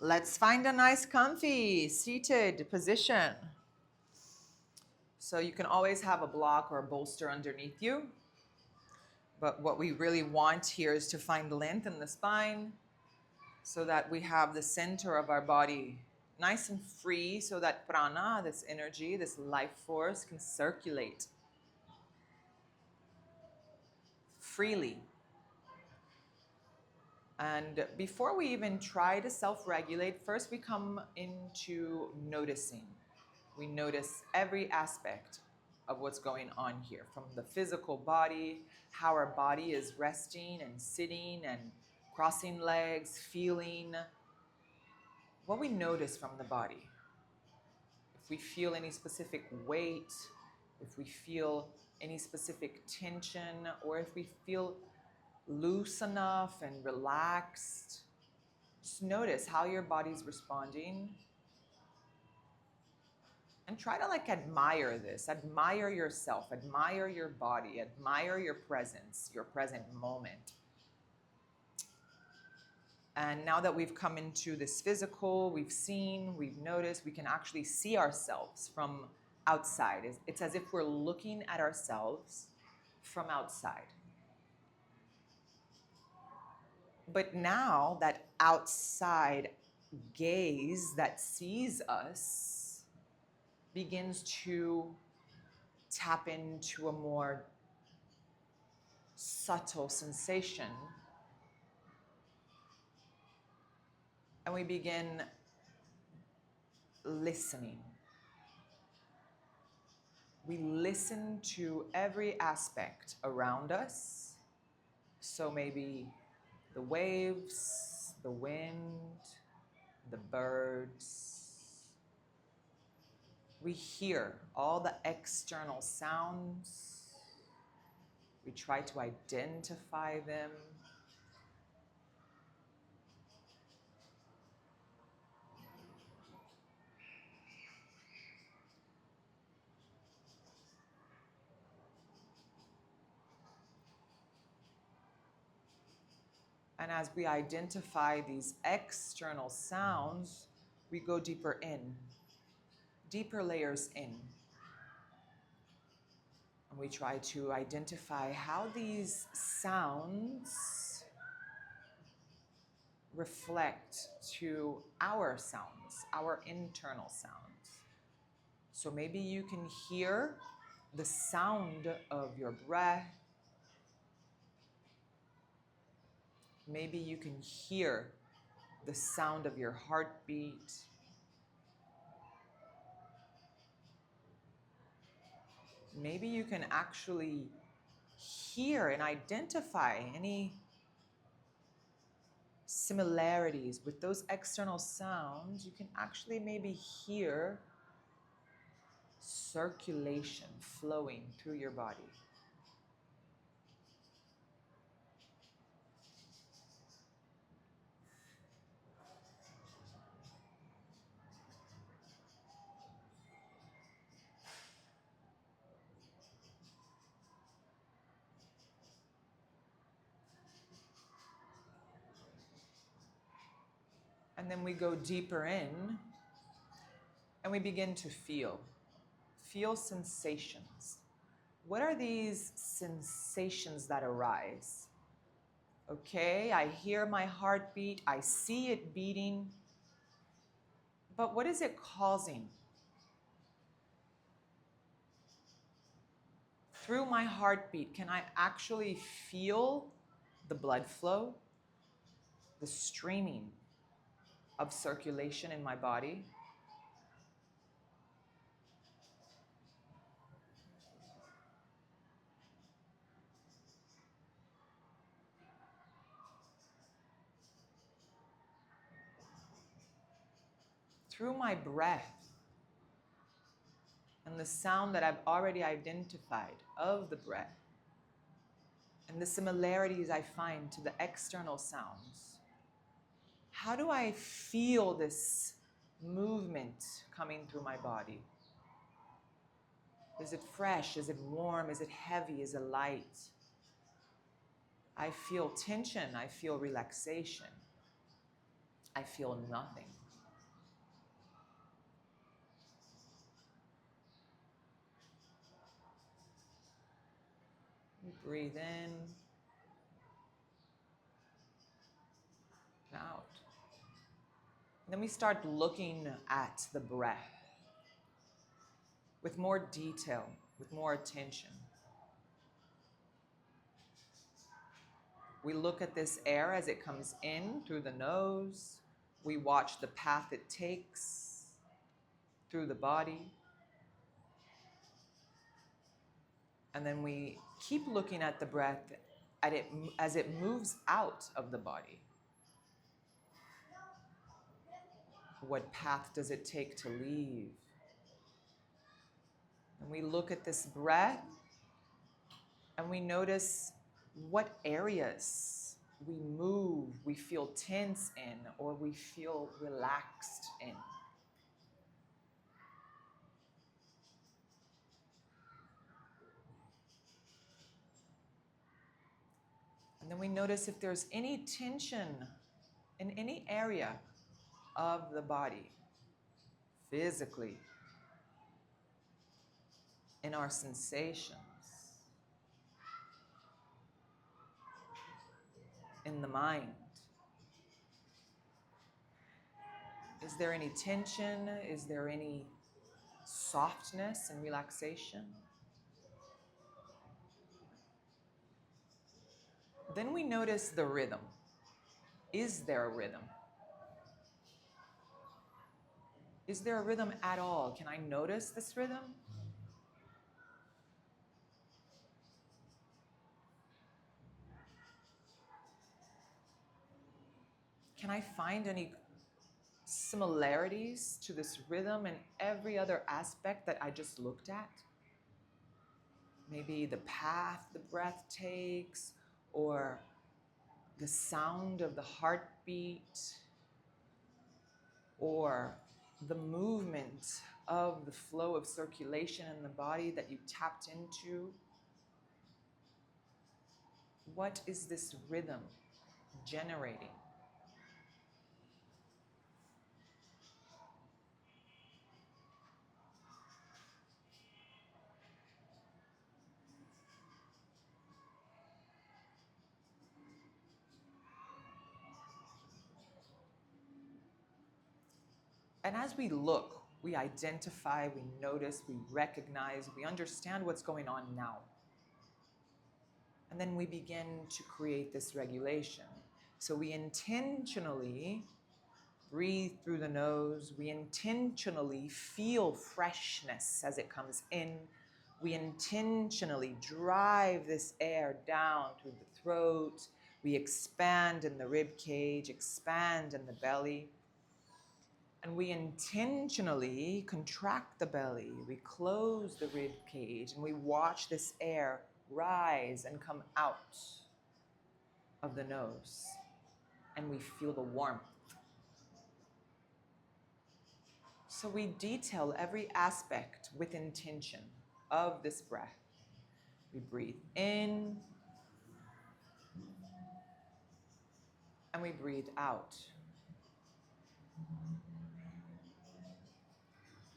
Let's find a nice comfy seated position. So you can always have a block or a bolster underneath you. But what we really want here is to find length in the spine so that we have the center of our body nice and free so that prana, this energy, this life force can circulate freely. And before we even try to self-regulate, first we come into noticing. We notice every aspect of what's going on here, from the physical body, how our body is resting and sitting and crossing legs, feeling what we notice from the body. If we feel any specific weight, if we feel any specific tension, or if we feel loose enough and relaxed, just notice how your body's responding. And try to admire this, admire yourself, admire your body, admire your presence, your present moment. And now that we've come into this physical, we've seen, we've noticed, we can actually see ourselves from outside. It's as if we're looking at ourselves from outside. But now that outside gaze that sees us begins to tap into a more subtle sensation, and we begin listening. We listen to every aspect around us. So maybe the waves, the wind, the birds. We hear all the external sounds. We try to identify them. And as we identify these external sounds, we go deeper in, deeper layers in. And we try to identify how these sounds reflect to our sounds, our internal sounds. So maybe you can hear the sound of your breath. Maybe you can hear the sound of your heartbeat. Maybe you can actually hear and identify any similarities with those external sounds. You can actually maybe hear circulation flowing through your body. And then we go deeper in and we begin to feel sensations. What are these sensations that arise? Okay, I hear my heartbeat, I see it beating, but what is it causing? Through my heartbeat, can I actually feel the blood flow, the streaming of circulation in my body? Through my breath and the sound that I've already identified of the breath and the similarities I find to the external sounds, how do I feel this movement coming through my body? Is it fresh? Is it warm? Is it heavy? Is it light? I feel tension. I feel relaxation. I feel nothing. We breathe in and out. And then we start looking at the breath with more detail, with more attention. We look at this air as it comes in through the nose. We watch the path it takes through the body. And then we keep looking at the breath as it moves out of the body. What path does it take to leave? And we look at this breath and we notice what areas we move, we feel tense in, or we feel relaxed in. And then we notice if there's any tension in any area of the body, physically, in our sensations, in the mind. Is there any tension? Is there any softness and relaxation? Then we notice the rhythm. Is there a rhythm? Is there a rhythm at all? Can I notice this rhythm? Can I find any similarities to this rhythm in every other aspect that I just looked at? Maybe the path the breath takes, or the sound of the heartbeat, or the movement of the flow of circulation in the body that you tapped into. What is this rhythm generating? And as we look, we identify, we notice, we recognize, we understand what's going on now. And then we begin to create this regulation. So we intentionally breathe through the nose. We intentionally feel freshness as it comes in. We intentionally drive this air down through the throat. We expand in the rib cage, expand in the belly. And we intentionally contract the belly. We close the rib cage and we watch this air rise and come out of the nose. And we feel the warmth. So we detail every aspect with intention of this breath. We breathe in and we breathe out.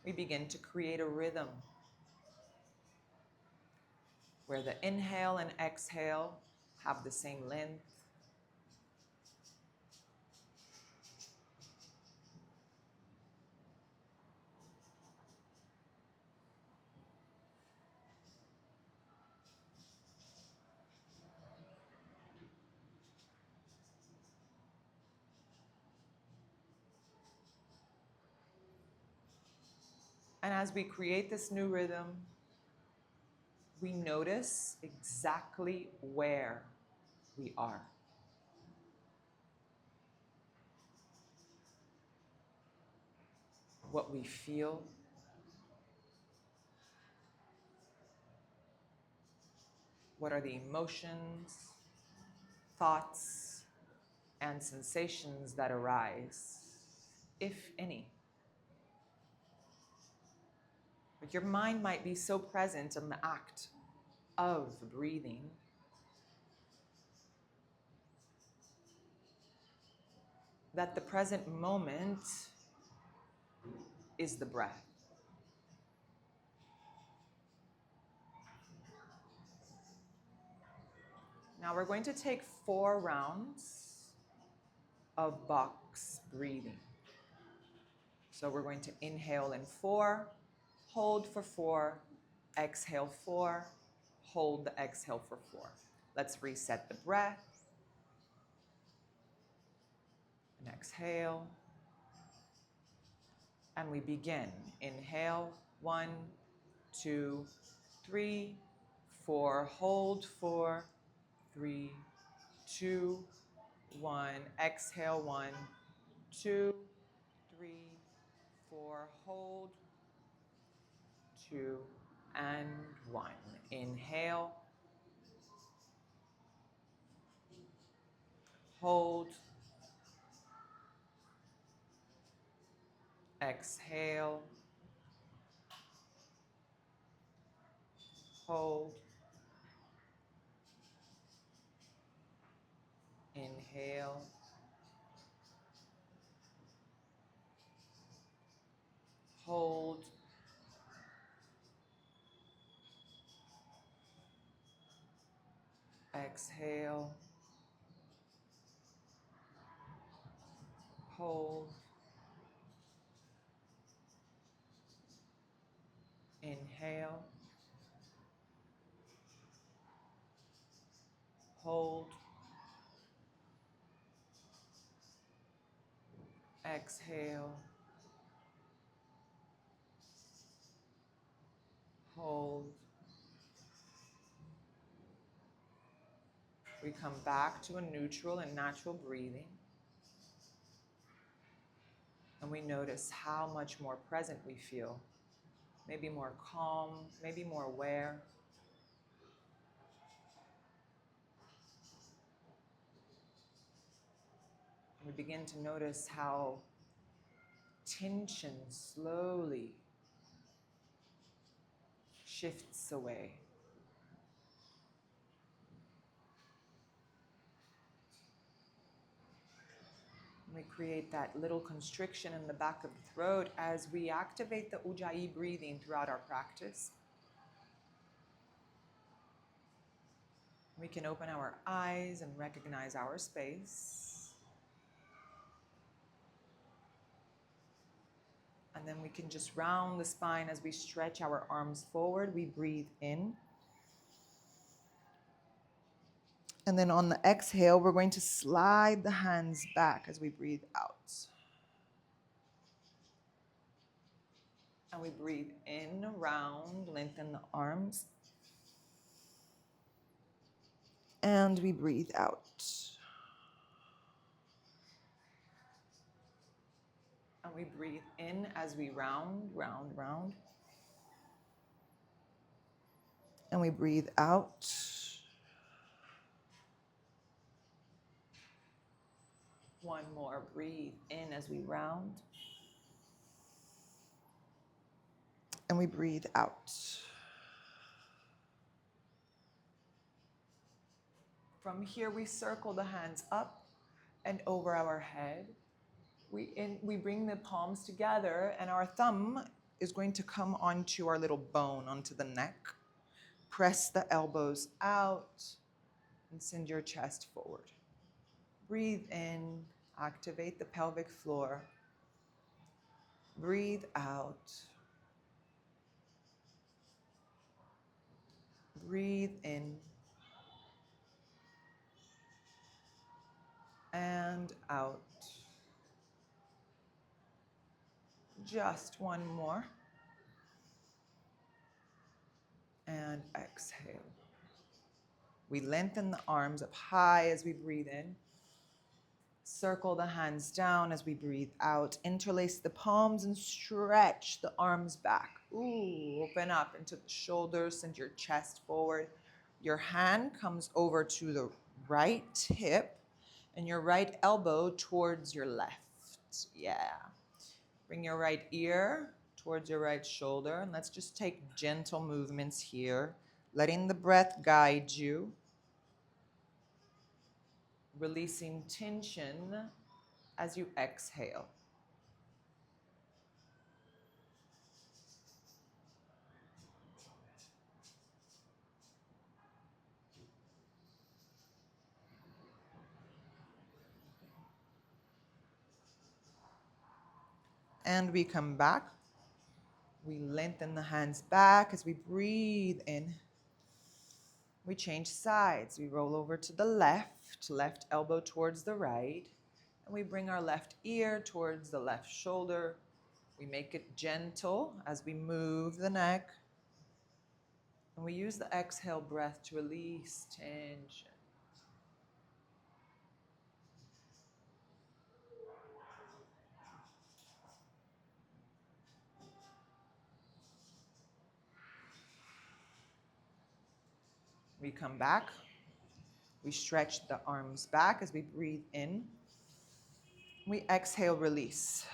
We begin to create a rhythm where the inhale and exhale have the same length. And as we create this new rhythm, we notice exactly where we are. What we feel. What are the emotions, thoughts, and sensations that arise, if any? But your mind might be so present in the act of breathing that the present moment is the breath. Now we're going to take 4 rounds of box breathing. So we're going to inhale in 4, hold for 4, exhale 4, hold the exhale for 4. Let's reset the breath. And exhale. And we begin. Inhale, 1, 2, 3, 4. Hold 4, 3, 2, 1. Exhale, 1, 2, 3, 4. Hold 2 and 1. Inhale, hold, exhale, hold, inhale, hold, exhale, hold, inhale, hold, exhale, hold. We come back to a neutral and natural breathing. And we notice how much more present we feel. Maybe more calm, maybe more aware. We begin to notice how tension slowly shifts away. We create that little constriction in the back of the throat as we activate the Ujjayi breathing throughout our practice. We can open our eyes and recognize our space. And then we can just round the spine as we stretch our arms forward. We breathe in. And then on the exhale, we're going to slide the hands back as we breathe out. And we breathe in, round, lengthen the arms. And we breathe out. And we breathe in as we round, round, round. And we breathe out. One more, breathe in as we round. And we breathe out. From here, we circle the hands up and over our head. We bring the palms together, and our thumb is going to come onto our little bone, onto the neck. Press the elbows out and send your chest forward. Breathe in, activate the pelvic floor. Breathe out. Breathe in. And out. Just one more. And exhale. We lengthen the arms up high as we breathe in. Circle the hands down as we breathe out. Interlace the palms and stretch the arms back. Ooh, open up into the shoulders, send your chest forward. Your hand comes over to the right hip and your right elbow towards your left. Yeah. Bring your right ear towards your right shoulder. And let's just take gentle movements here, letting the breath guide you. Releasing tension as you exhale. And we come back. We lengthen the hands back as we breathe in. We change sides. We roll over to the left elbow towards the right, and we bring our left ear towards the left shoulder. We make it gentle as we move the neck, and we use the exhale breath to release tension. We come back. We stretch the arms back as we breathe in. We exhale, release.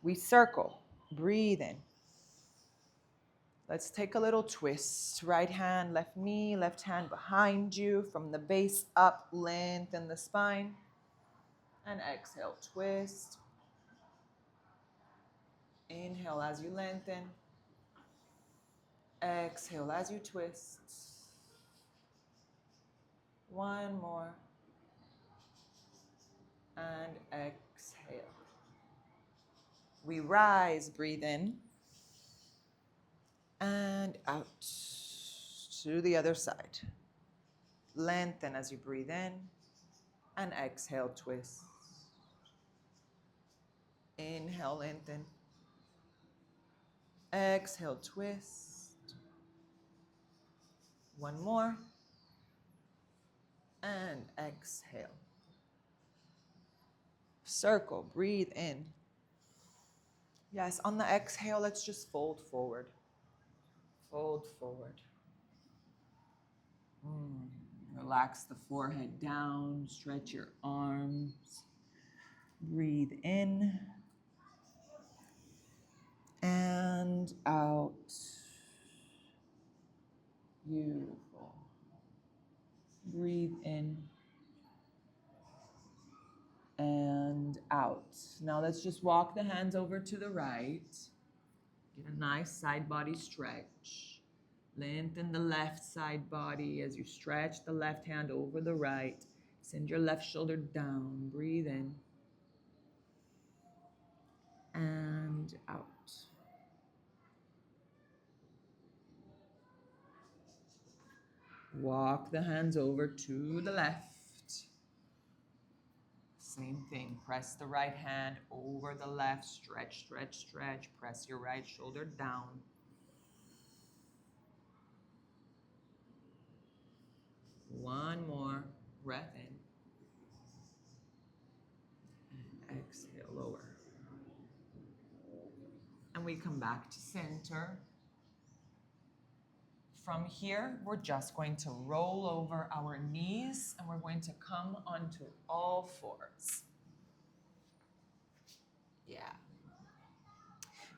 We circle, breathe in. Let's take a little twist. Right hand, left knee, left hand behind you. From the base up, lengthen the spine. And exhale, twist. Inhale as you lengthen. Exhale as you twist. One more. And exhale. We rise, breathe in. And out to the other side. Lengthen as you breathe in. And exhale, twist. Inhale, lengthen. Exhale, twist. One more. And exhale. Circle, breathe in. Yes, on the exhale, let's just fold forward. Fold forward. Relax the forehead down, stretch your arms. Breathe in and out. Beautiful. Breathe in and out. Now let's just walk the hands over to the right. Get a nice side body stretch. Lengthen the left side body as you stretch the left hand over the right. Send your left shoulder down. Breathe in and out. Walk the hands over to the left. Same thing. Press the right hand over the left. Stretch, stretch, stretch. Press your right shoulder down. One more breath in. And exhale, lower. And we come back to center. From here, we're just going to roll over our knees and we're going to come onto all fours. Yeah.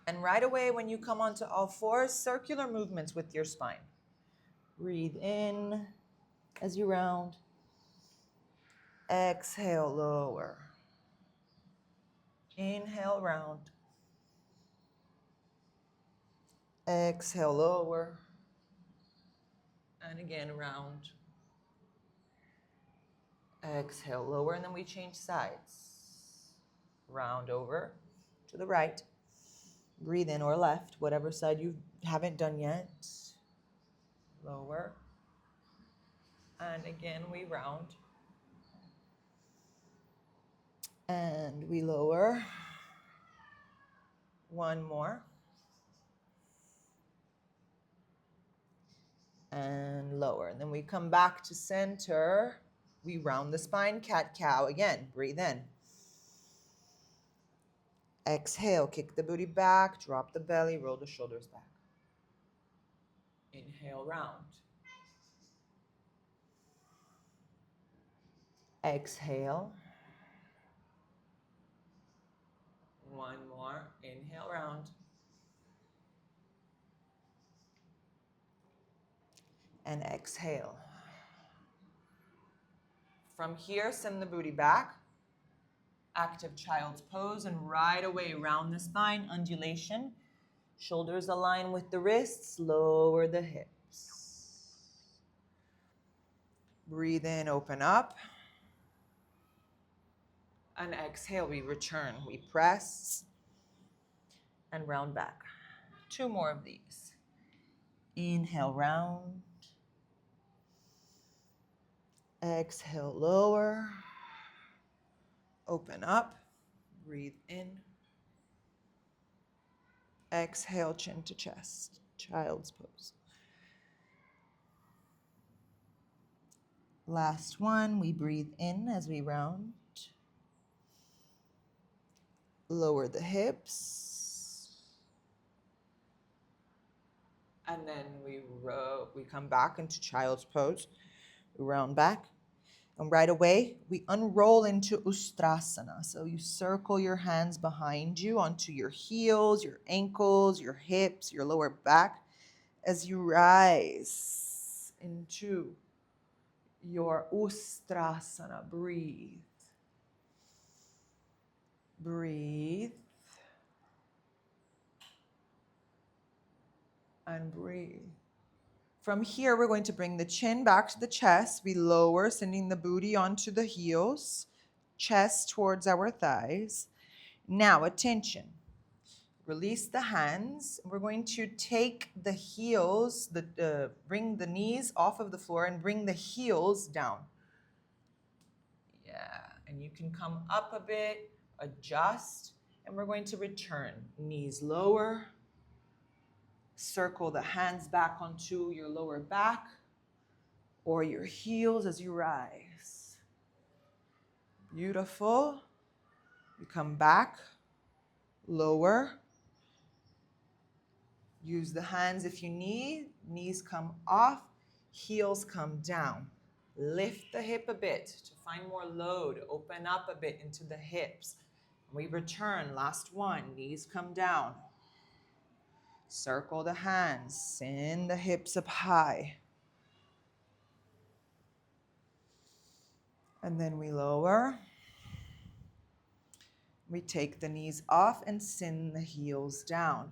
And right away, when you come onto all fours, circular movements with your spine. Breathe in as you round. Exhale, lower. Inhale, round. Exhale, lower. And again, round. Exhale, lower, and then we change sides. Round over to the right. Breathe in or left, whatever side you haven't done yet. Lower. And again, we round. And we lower. One more. And lower. And then we come back to center. We round the spine, cat-cow. Again, breathe in. Exhale, kick the booty back, drop the belly, roll the shoulders back. Inhale, round. Exhale. One more. Inhale, round. And exhale. From here, send the booty back. Active child's pose, and right away round the spine, undulation. Shoulders align with the wrists, lower the hips. Breathe in, open up. And exhale, we return. We press and round back. 2 more of these. Inhale, round. Exhale, lower. Open up. Breathe in. Exhale, chin to chest. Child's pose. Last one, we breathe in as we round. Lower the hips. And then we come back into child's pose. We round back. And right away, we unroll into Ustrasana. So you circle your hands behind you onto your heels, your ankles, your hips, your lower back as you rise into your Ustrasana. Breathe. Breathe. And breathe. From here, we're going to bring the chin back to the chest. We lower, sending the booty onto the heels, chest towards our thighs. Now, attention. Release the hands. We're going to take the heels, bring the knees off of the floor and bring the heels down. Yeah, and you can come up a bit, adjust, and we're going to return. Knees lower. Circle the hands back onto your lower back or your heels as you rise. Beautiful. You come back, lower. Use the hands if you need. Knees come off, heels come down. Lift the hip a bit to find more load. Open up a bit into the hips. We return. Last one. Knees come down. Circle the hands. Send the hips up high. And then we lower. We take the knees off and send the heels down.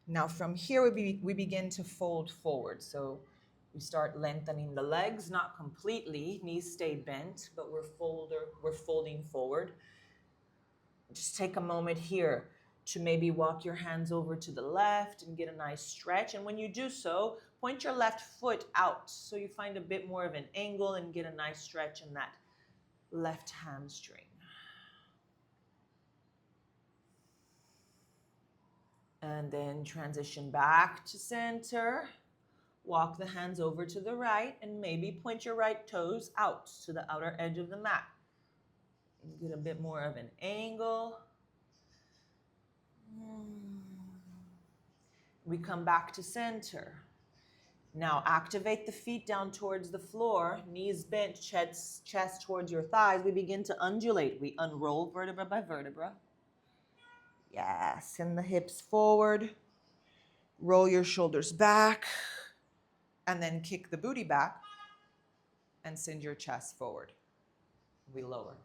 Now from here, we begin to fold forward. So we start lengthening the legs, not completely. Knees stay bent, but we're folding forward. Just take a moment here to maybe walk your hands over to the left and get a nice stretch. And when you do so, point your left foot out so you find a bit more of an angle and get a nice stretch in that left hamstring. And then transition back to center. Walk the hands over to the right and maybe point your right toes out to the outer edge of the mat. And get a bit more of an angle. We come back to center. Now activate the feet down towards the floor, knees bent, chest towards your thighs. We begin to undulate. We unroll vertebra by vertebra. Yes, send the hips forward. Roll your shoulders back. And then kick the booty back and send your chest forward. We lower.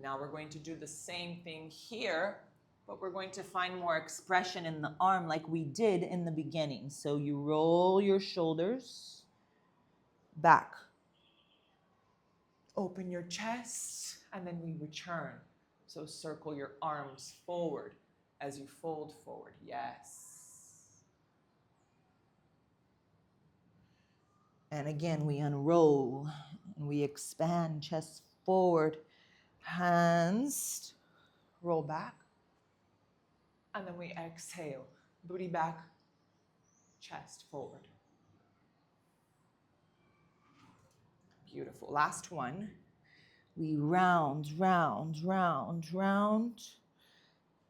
Now we're going to do the same thing here, but we're going to find more expression in the arm like we did in the beginning. So you roll your shoulders back. Open your chest, and then we return. So circle your arms forward as you fold forward. Yes. And again, we unroll and we expand, chest forward, hands roll back. And then we exhale, booty back, chest forward. Beautiful. Last one. We round, round, round, round.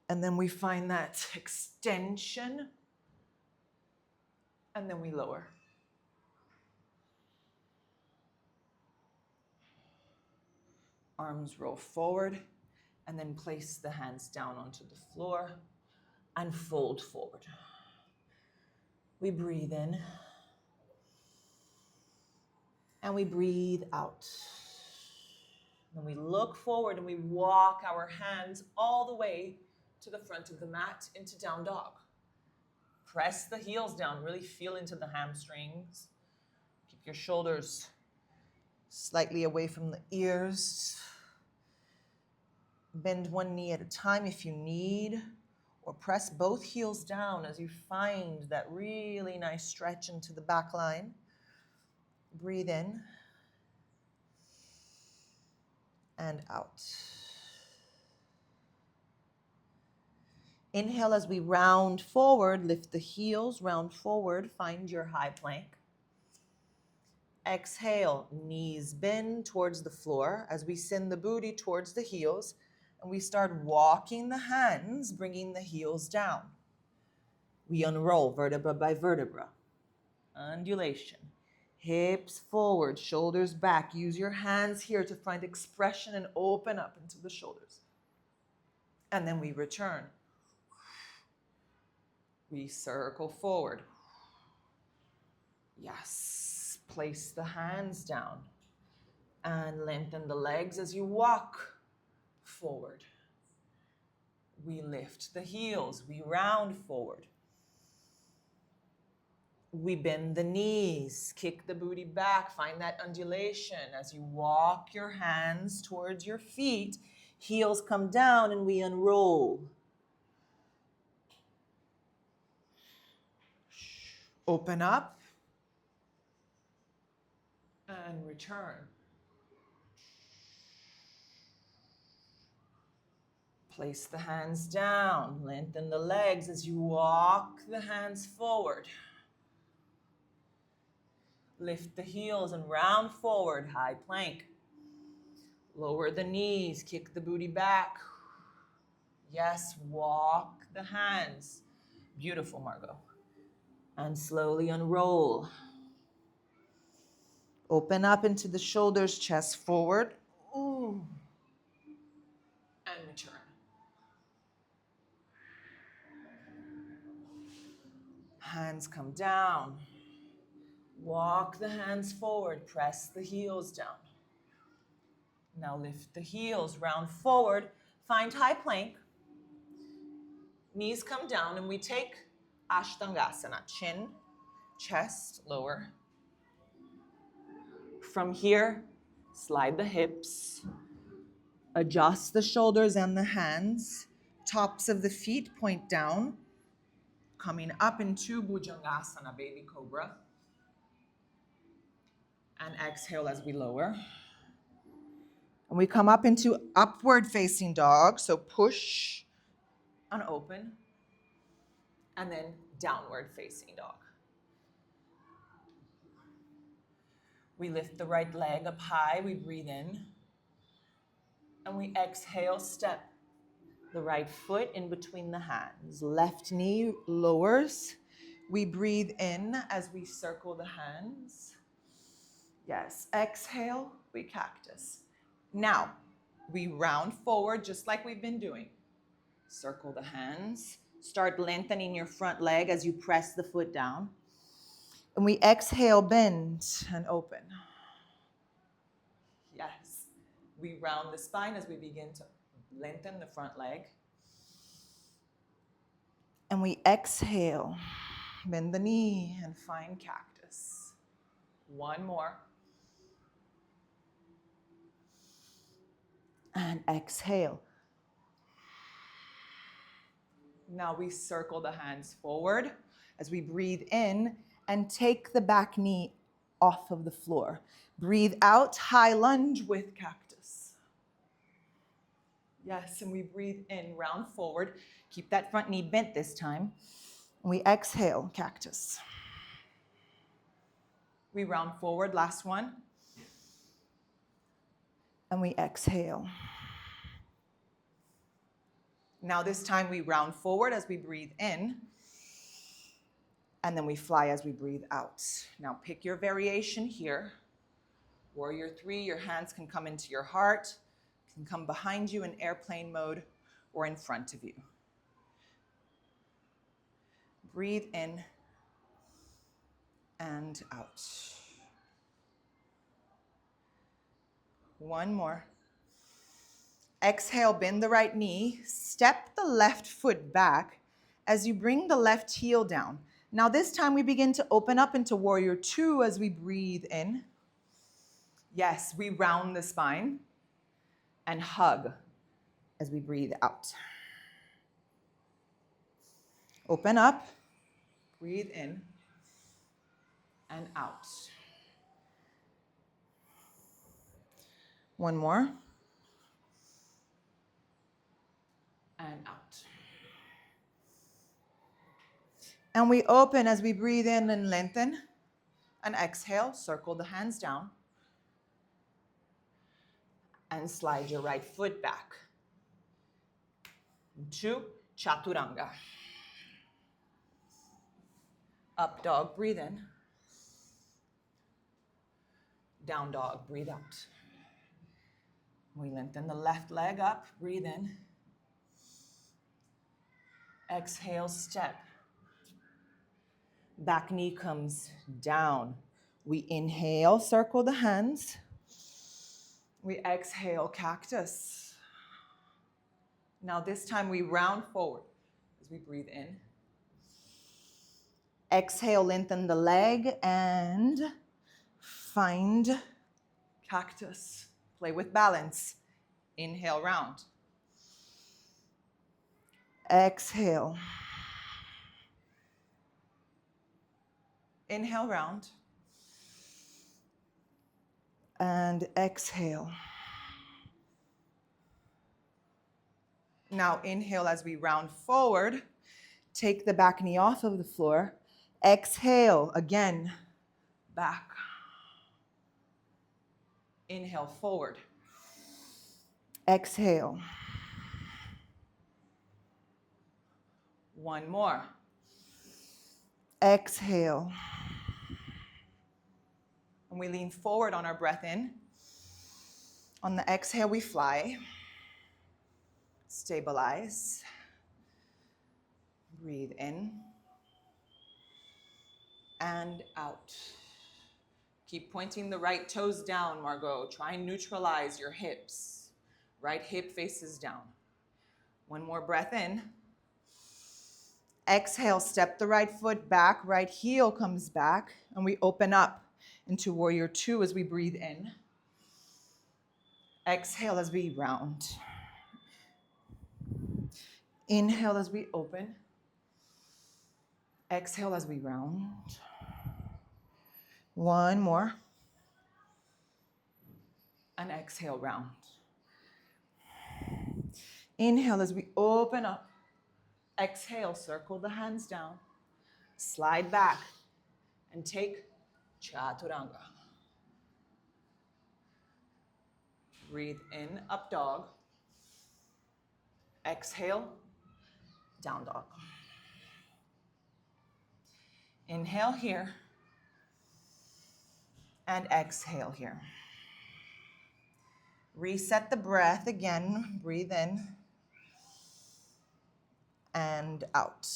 And then we find that extension. And then we lower. Arms roll forward. And then place the hands down onto the floor and fold forward. We breathe in. And we breathe out. Then we look forward and we walk our hands all the way to the front of the mat into down dog. Press the heels down, really feel into the hamstrings. Keep your shoulders slightly away from the ears. Bend one knee at a time if you need, or press both heels down as you find that really nice stretch into the back line. Breathe in and out. Inhale as we round forward, lift the heels, round forward, find your high plank. Exhale, knees bend towards the floor as we send the booty towards the heels, and we start walking the hands, bringing the heels down. We unroll vertebra by vertebra. Undulation. Hips forward, shoulders back. Use your hands here to find expression and open up into the shoulders. And then we return. We circle forward. Yes. Place the hands down and lengthen the legs as you walk forward. We lift the heels. We round forward. We bend the knees, kick the booty back, find that undulation as you walk your hands towards your feet. Heels come down and we unroll. Open up and return. Place the hands down, lengthen the legs as you walk the hands forward. Lift the heels and round forward, high plank. Lower the knees, kick the booty back. Yes, walk the hands. Beautiful, Margot. And slowly unroll. Open up into the shoulders, chest forward. Ooh. And return. Hands come down. Walk the hands forward, press the heels down. Now lift the heels, round forward, find high plank. Knees come down and we take Ashtangasana, chin, chest, lower. From here, slide the hips, adjust the shoulders and the hands, tops of the feet point down, coming up into Bhujangasana, baby cobra. And exhale as we lower. And we come up into upward facing dog. So push and open. And then downward facing dog. We lift the right leg up high. We breathe in. And we exhale, step the right foot in between the hands. Left knee lowers. We breathe in as we circle the hands. Yes, exhale, we cactus. Now, we round forward just like we've been doing. Circle the hands. Start lengthening your front leg as you press the foot down. And we exhale, bend and open. Yes, we round the spine as we begin to lengthen the front leg. And we exhale, bend the knee and find cactus. One more. And exhale. Now we circle the hands forward as we breathe in and take the back knee off of the floor. Breathe out, high lunge with cactus. Yes, and we breathe in, round forward. Keep that front knee bent this time. And we exhale, cactus. We round forward, last one. And we exhale. Now this time we round forward as we breathe in. And then we fly as we breathe out. Now pick your variation here. Warrior 3, your hands can come into your heart, can come behind you in airplane mode, or in front of you. Breathe in and out. One more. Exhale, bend the right knee. Step the left foot back as you bring the left heel down. Now this time we begin to open up into warrior two as we breathe in. Yes, we round the spine and hug as we breathe out. Open up, breathe in and out. One more. And out. And we open as we breathe in and lengthen. And exhale, circle the hands down. And slide your right foot back. To chaturanga. Up dog, breathe in. Down dog, breathe out. We lengthen the left leg up, breathe in. Exhale, step. Back knee comes down. We inhale, circle the hands. We exhale, cactus. Now this time we round forward as we breathe in. Exhale, lengthen the leg and find cactus. Play with balance. Inhale, round. Exhale. Inhale, round. And exhale. Now inhale as we round forward. Take the back knee off of the floor. Exhale, again, back. Inhale, forward. Exhale. One more. Exhale. And we lean forward on our breath in. On the exhale, we fly. Stabilize. Breathe in. And out. Keep pointing the right toes down, Margot. Try and neutralize your hips. Right hip faces down. One more breath in. Exhale, step the right foot back, right heel comes back, and we open up into warrior two as we breathe in. Exhale as we round. Inhale as we open. Exhale as we round. One more. And exhale, round. Inhale as we open up. Exhale, circle the hands down. Slide back and take chaturanga. Breathe in, up dog. Exhale, down dog. Inhale here. And exhale here. Reset the breath again. Breathe in. And out.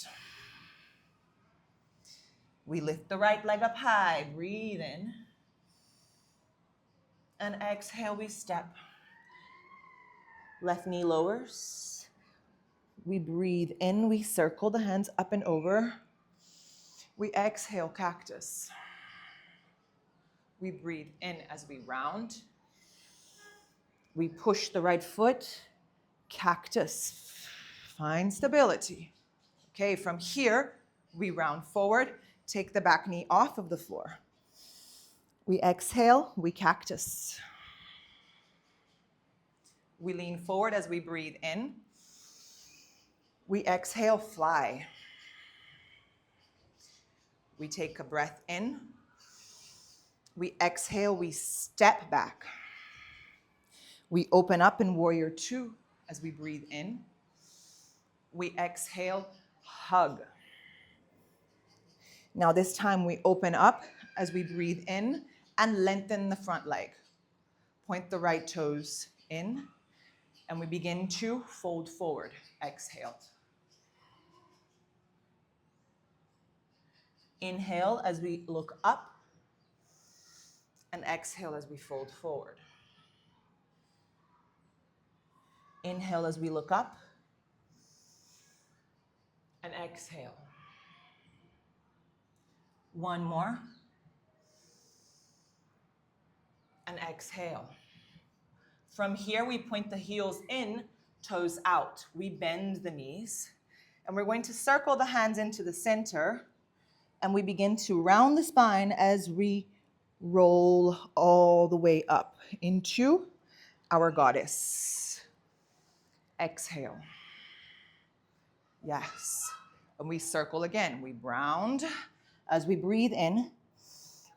We lift the right leg up high. Breathe in. And exhale, we step. Left knee lowers. We breathe in. We circle the hands up and over. We exhale, cactus. We breathe in as we round. We push the right foot. Cactus. Find stability. Okay, from here, we round forward. Take the back knee off of the floor. We exhale, we cactus. We lean forward as we breathe in. We exhale, fly. We take a breath in. We exhale, we step back. We open up in warrior two as we breathe in. We exhale, hug. Now this time we open up as we breathe in and lengthen the front leg. Point the right toes in and we begin to fold forward. Exhale. Inhale as we look up and exhale as we fold forward. Inhale as we look up. And exhale. One more. And exhale. From here, we point the heels in, toes out. We bend the knees. And we're going to circle the hands into the center. And we begin to round the spine as we roll all the way up into our goddess. Exhale. Yes. And we circle again. We round as we breathe in.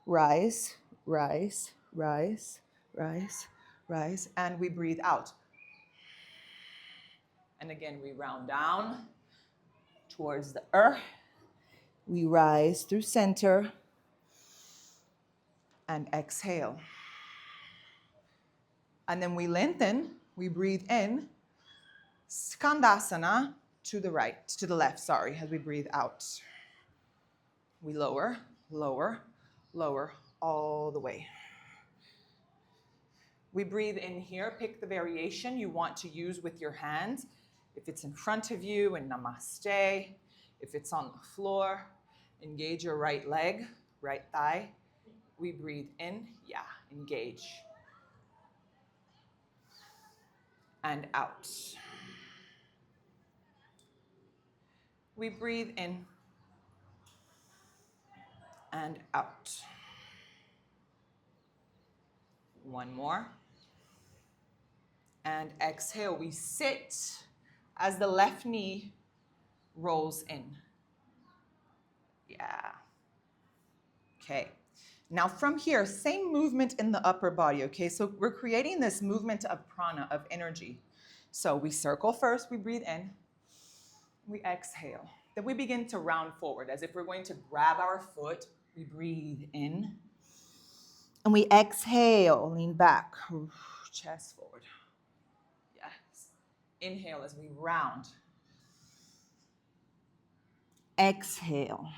Rise, rise, rise, rise, rise. And we breathe out. And again, we round down towards the earth. We rise through center. And exhale. And then we lengthen. We breathe in. Skandasana to the left, as we breathe out. We lower, lower, lower, all the way. We breathe in here. Pick the variation you want to use with your hands. If it's in front of you in Namaste, if it's on the floor, engage your right leg, right thigh. We breathe in, engage. And out. We breathe in and out. One more. And exhale. We sit as the left knee rolls in. Yeah. Okay. Now from here, same movement in the upper body, okay? So we're creating this movement of prana, of energy. So we circle first, we breathe in, we exhale. Then we begin to round forward as if we're going to grab our foot. We breathe in. And we exhale, lean back, chest forward. Yes. Inhale as we round. Exhale.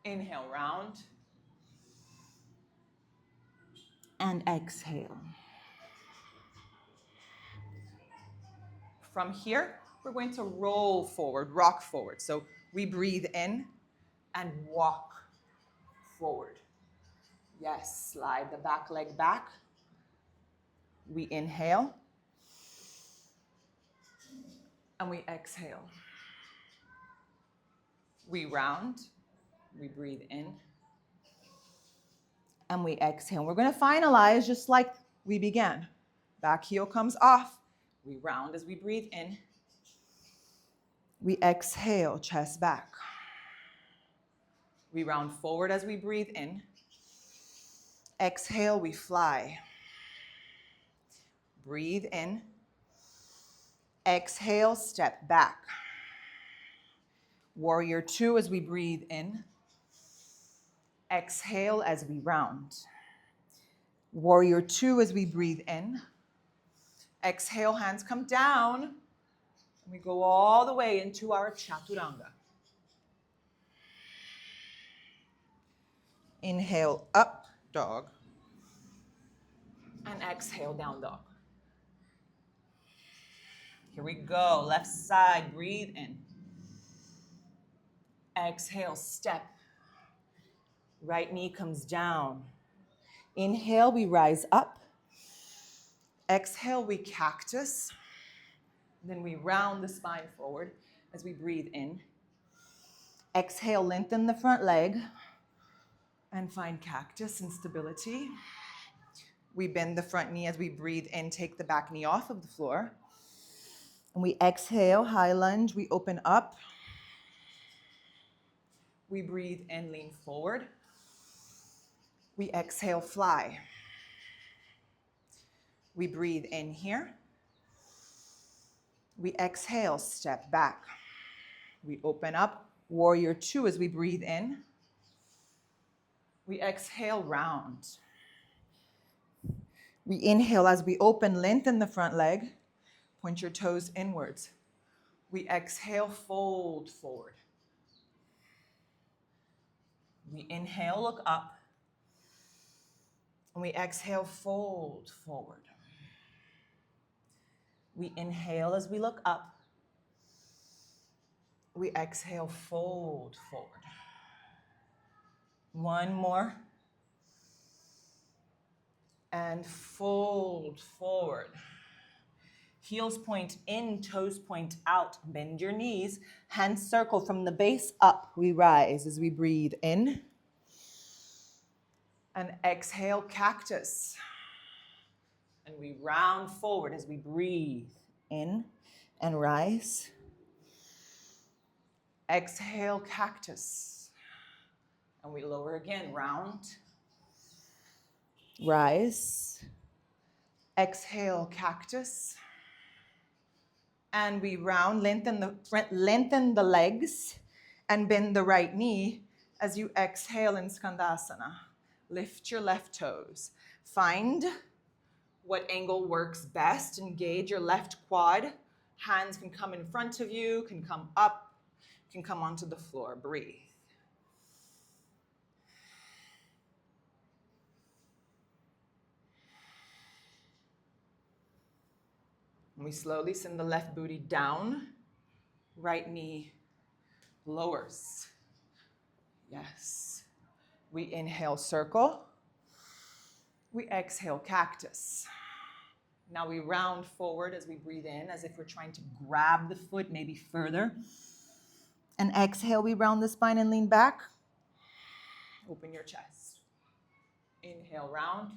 Inhale, round. And exhale. From here, we're going to roll forward, rock forward. So we breathe in and walk forward. Yes, slide the back leg back. We inhale. And we exhale. We round. We breathe in. And we exhale. We're going to finalize just like we began. Back heel comes off. We round as we breathe in. We exhale, chest back. We round forward as we breathe in. Exhale, we fly. Breathe in. Exhale, step back. Warrior two as we breathe in. Exhale as we round. Warrior two as we breathe in. Exhale, hands come down. And we go all the way into our chaturanga. Inhale, up dog. And exhale, down dog. Here we go. Left side, breathe in. Exhale, step. Right knee comes down. Inhale, we rise up. Exhale, we cactus. Then we round the spine forward as we breathe in. Exhale, lengthen the front leg and find cactus and stability. We bend the front knee as we breathe in, take the back knee off of the floor. And we exhale, high lunge, we open up. We breathe in, lean forward. We exhale, fly. We breathe in here. We exhale, step back. We open up, warrior two as we breathe in. We exhale, round. We inhale as we open, lengthen the front leg. Point your toes inwards. We exhale, fold forward. We inhale, look up. And we exhale, fold forward. We inhale as we look up. We exhale, fold forward. One more. And fold forward. Heels point in, toes point out. Bend your knees. Hands circle from the base up. We rise as we breathe in. And exhale, cactus. And we round forward as we breathe in and rise. Exhale, cactus. And we lower again, round. Rise. Exhale, cactus. And we round, lengthen the legs and bend the right knee as you exhale in Skandasana. Lift your left toes. Find what angle works best. Engage your left quad. Hands can come in front of you, can come up, can come onto the floor. Breathe. And we slowly send the left booty down. Right knee lowers. Yes. We inhale, circle. We exhale, cactus. Now we round forward as we breathe in, as if we're trying to grab the foot maybe further. And exhale, we round the spine and lean back. Open your chest. Inhale, round.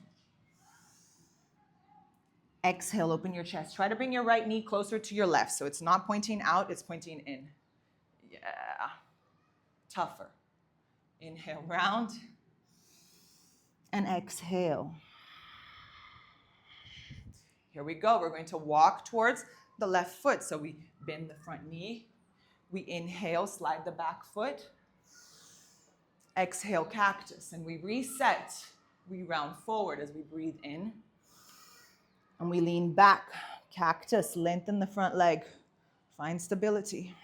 Exhale, open your chest. Try to bring your right knee closer to your left, so it's not pointing out, it's pointing in. Yeah. Tougher. Inhale, round. And exhale. Here we go. We're going to walk towards the left foot. So we bend the front knee. We inhale, slide the back foot. Exhale, cactus. And we reset. We round forward as we breathe in. And we lean back. Cactus, lengthen the front leg. Find stability.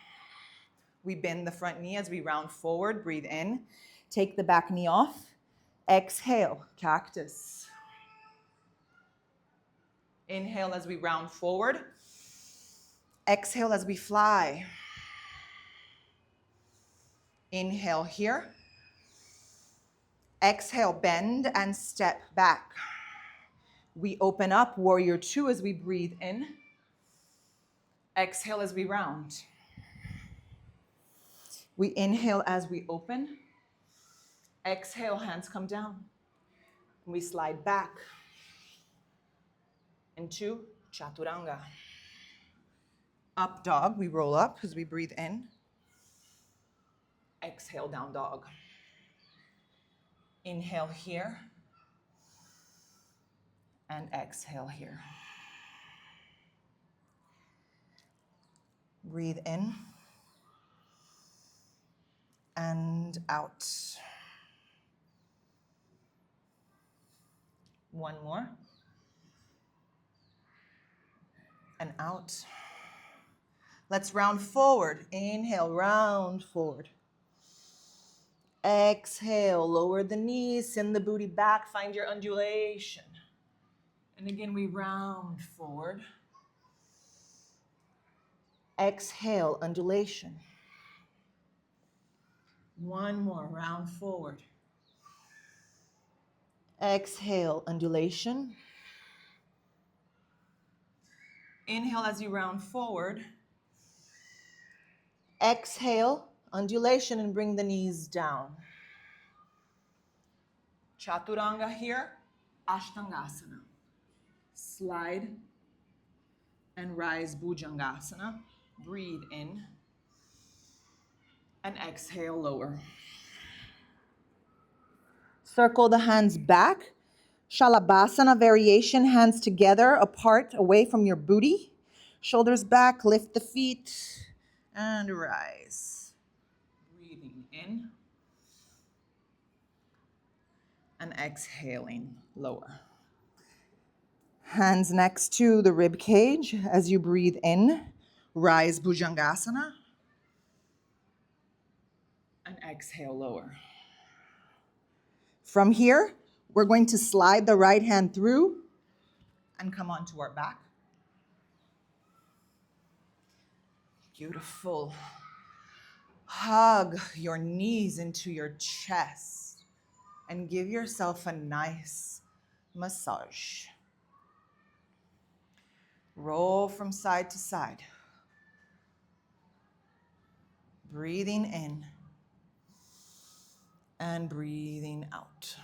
We bend the front knee as we round forward. Breathe in. Take the back knee off. Exhale, cactus. Inhale as we round forward. Exhale as we fly. Inhale here. Exhale, bend and step back. We open up, warrior two, as we breathe in. Exhale as we round. We inhale as we open. Exhale, hands come down. We slide back into chaturanga. Up dog, we roll up as we breathe in. Exhale, down dog. Inhale here. And exhale here. Breathe in. And out. One more. And out. Let's round forward. Inhale, round forward. Exhale, lower the knees, send the booty back, find your undulation. And again, we round forward. Exhale, undulation. One more, round forward. Exhale, undulation. Inhale as you round forward. Exhale, undulation, and bring the knees down. Chaturanga here, Ashtangasana. Slide and rise, Bhujangasana. Breathe in and exhale, lower. Circle the hands back. Shalabhasana variation, hands together, apart, away from your booty. Shoulders back, lift the feet, and rise. Breathing in and exhaling, lower. Hands next to the rib cage as you breathe in. Rise, Bhujangasana. And exhale, lower. From here, We're going to slide the right hand through and come onto our back. Beautiful. Hug your knees into your chest and give yourself a nice massage. Roll from side to side. Breathing in and breathing out.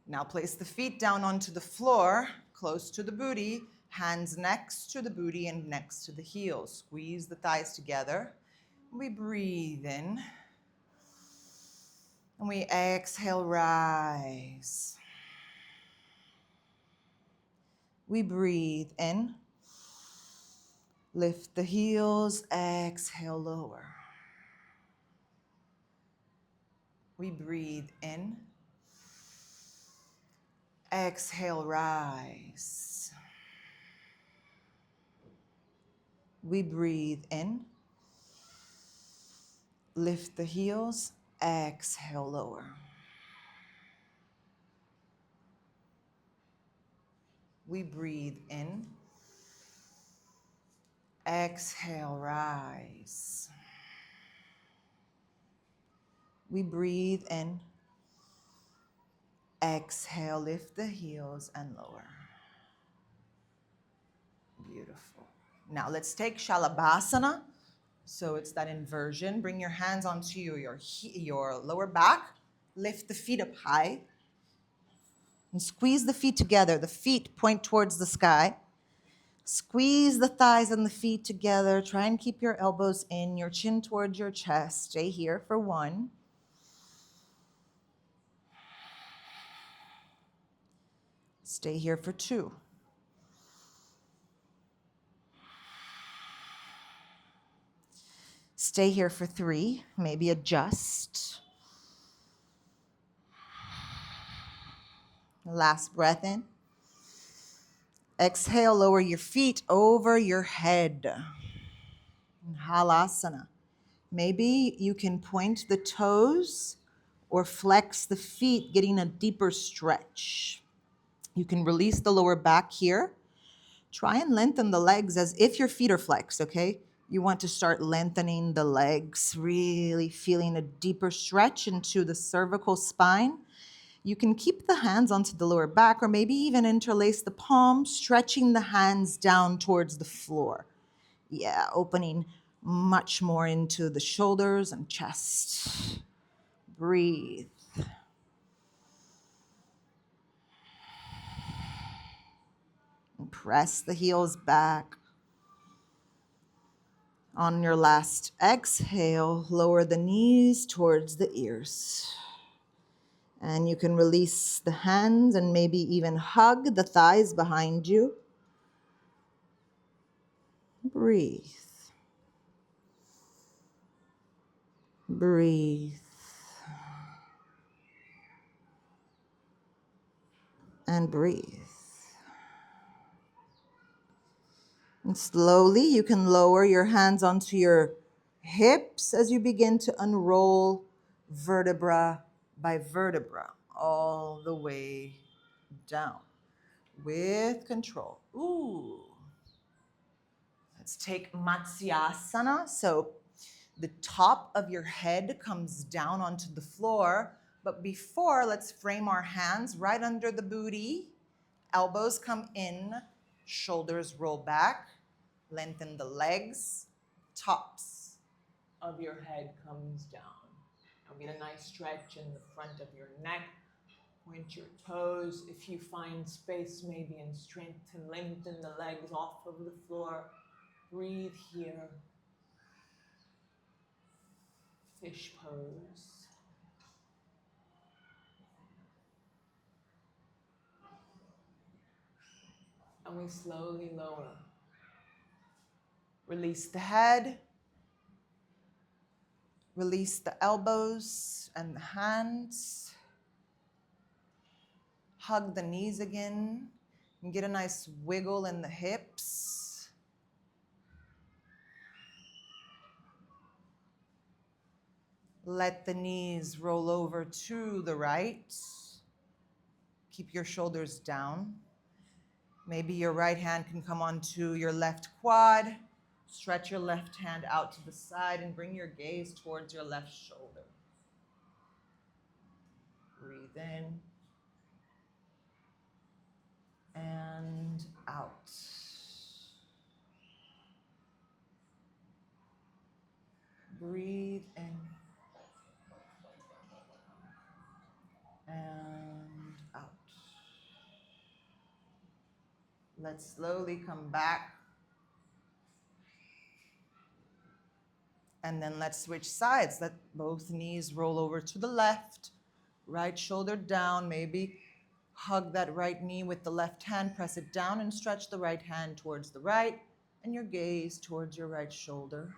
Now place the feet down onto the floor, close to the booty, hands next to the booty and next to the heels. Squeeze the thighs together. We breathe in. And we exhale, rise. We breathe in. Lift the heels, exhale, lower. We breathe in. Exhale, rise. We breathe in. Lift the heels, exhale, lower. We breathe in. Exhale, rise. We breathe in. Exhale, lift the heels and lower. Beautiful. Now let's take Shalabhasana. So it's that inversion. Bring your hands onto your lower back. Lift the feet up high. And squeeze the feet together. The feet point towards the sky. Squeeze the thighs and the feet together. Try and keep your elbows in, your chin towards your chest. Stay here for 1. Stay here for 2. Stay here for 3. Maybe adjust. Last breath in. Exhale, lower your feet over your head. Halasana. Maybe you can point the toes or flex the feet, getting a deeper stretch. You can release the lower back here. Try and lengthen the legs as if your feet are flexed, okay? You want to start lengthening the legs, really feeling a deeper stretch into the cervical spine. You can keep the hands onto the lower back or maybe even interlace the palms, stretching the hands down towards the floor. Yeah, opening much more into the shoulders and chest. Breathe. And press the heels back. On your last exhale, lower the knees towards the ears. And you can release the hands and maybe even hug the thighs behind you. Breathe. Breathe. And breathe. And slowly you can lower your hands onto your hips as you begin to unroll vertebra by vertebra all the way down with control. Ooh. Let's take Matsyasana. So the top of your head comes down onto the floor. But before, let's frame our hands right under the booty. Elbows come in, shoulders roll back, lengthen the legs, tops of your head comes down. Now get a nice stretch in the front of your neck. Point your toes. If you find space, maybe in strength, to lengthen the legs off of the floor. Breathe here. Fish pose. And we slowly lower. Release the head. Release the elbows and the hands. Hug the knees again. And get a nice wiggle in the hips. Let the knees roll over to the right. Keep your shoulders down. Maybe your right hand can come onto your left quad. Stretch your left hand out to the side and bring your gaze towards your left shoulder. Breathe in and out. Breathe in and out. Let's slowly come back. And then let's switch sides. Let both knees roll over to the left. Right shoulder down. Maybe hug that right knee with the left hand. Press it down and stretch the right hand towards the right. And your gaze towards your right shoulder.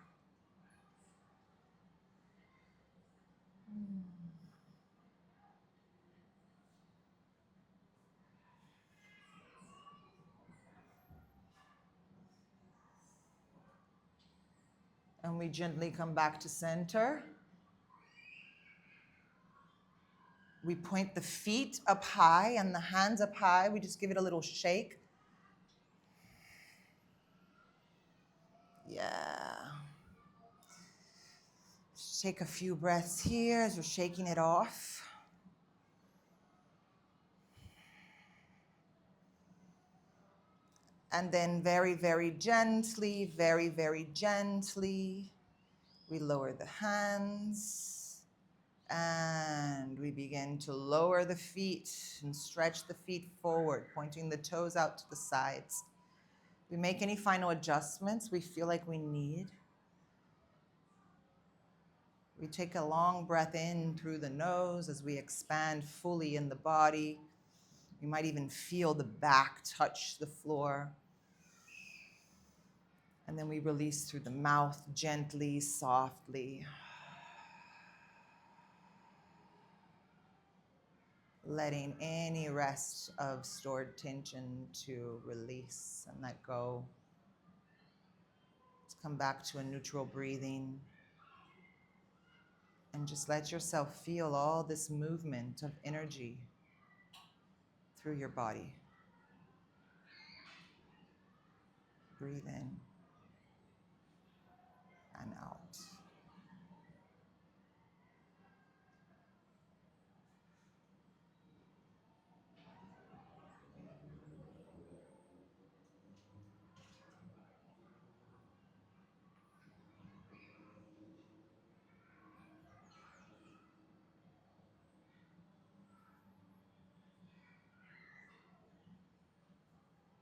And we gently come back to center. We point the feet up high and the hands up high. We just give it a little shake. Yeah. Just take a few breaths here as we're shaking it off. And then very, very gently, we lower the hands and we begin to lower the feet and stretch the feet forward, pointing the toes out to the sides. We make any final adjustments we feel like we need. We take a long breath in through the nose as we expand fully in the body. You might even feel the back touch the floor. And then we release through the mouth gently, softly. Letting any rest of stored tension to release and let go. Let's come back to a neutral breathing. And just let yourself feel all this movement of energy through your body. Breathe in.